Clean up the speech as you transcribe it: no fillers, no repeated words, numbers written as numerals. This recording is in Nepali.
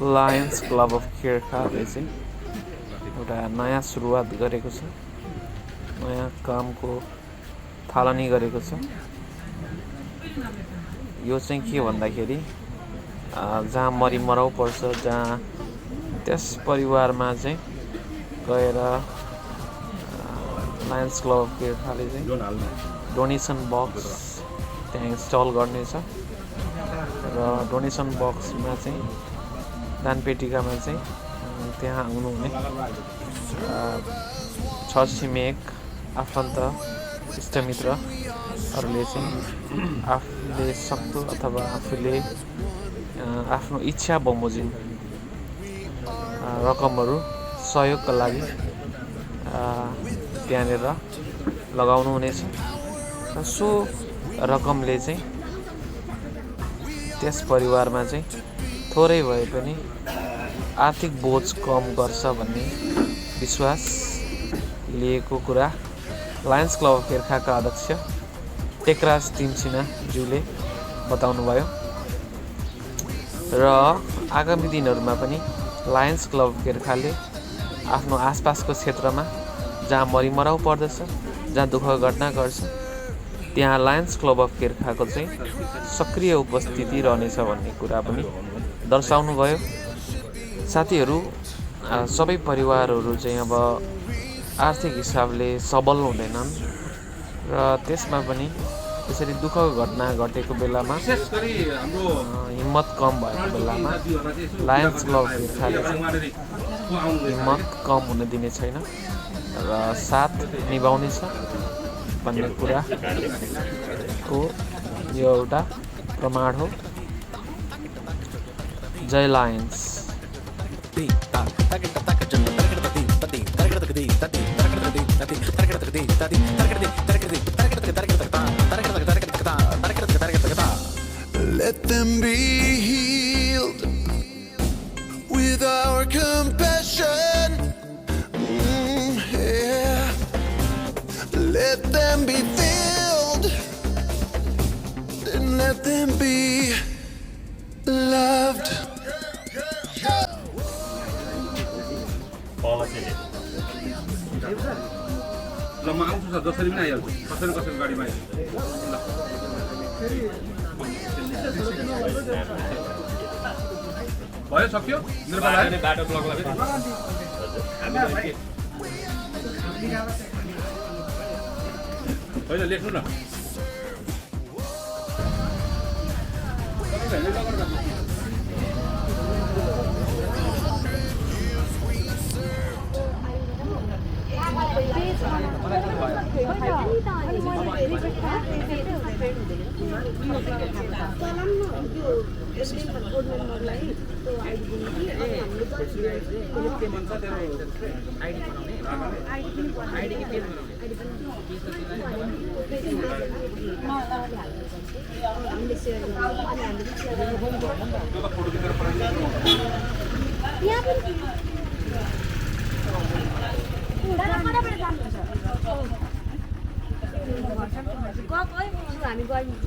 लायन्स क्लब अफ केरखाले चाहिँ एउटा नयाँ सुरुवात गरेको छ, नयाँ कामको थालनी गरेको छ। यो चाहिँ के भन्दाखेरि जहाँ मरिमराउ पर्छ, जहाँ त्यस परिवारमा चाहिँ गएर लायन्स क्लब अफ केरखाले चाहिँ डोनेसन बक्स त्यहाँ इन्स्टल गर्नेछ र डोनेसन बक्समा चाहिँ दानपेटिकामा चाहिँ त्यहाँ आउनुहुने छरछिमेक आफन्त इष्टमित्रहरूले चाहिँ आफूले सक्दो अथवा आफूले आफ्नो इच्छा बमोजिम रकमहरू सहयोगका लागि त्यहाँनिर लगाउनु हुनेछ र सो रकमले चाहिँ त्यस परिवारमा चाहिँ थोरै भए पनि आर्थिक बोझ कम गर्छ भन्ने विश्वास लिएको कुरा लायन्स क्लब अफ केरखाका अध्यक्ष टेकराज तिमसिनाज्यूले बताउनुभयो र आगामी दिनहरूमा पनि लायन्स क्लब अफ केरखाले आफ्नो आसपासको क्षेत्रमा जहाँ मरिमराउ पर्दछ, जहाँ दुःख घटना गर्छ, त्यहाँ लायन्स क्लब अफ केरखाको चाहिँ सक्रिय उपस्थिति रहनेछ भन्ने कुरा पनि दर्शाउनुभयो। साथीहरू, सबै परिवारहरू चाहिँ अब आर्थिक हिसाबले सबल हुँदैनन् र त्यसमा पनि त्यसरी दुःख घटना घटेको बेलामा हिम्मत कम भएको बेलामा लायन्स क्लब केरखाले चाहिँ हिम्मत कम हुन दिने छैन र साथ निभाउनेछ भन्ने कुराको यो एउटा प्रमाण हो। जय Lions. Let them be healed with our compassion. Yeah. Let them be filled and let them be loved. ल म आउँछु सर, जसरी पनि आइहाल्छु, कसरी कसरी गाडीमा आइहाल्छु। भयो, सक्यो मेरो पाला बाटो ब्लक लाग्यो होइन, लेख्नु न। हामी गयौँ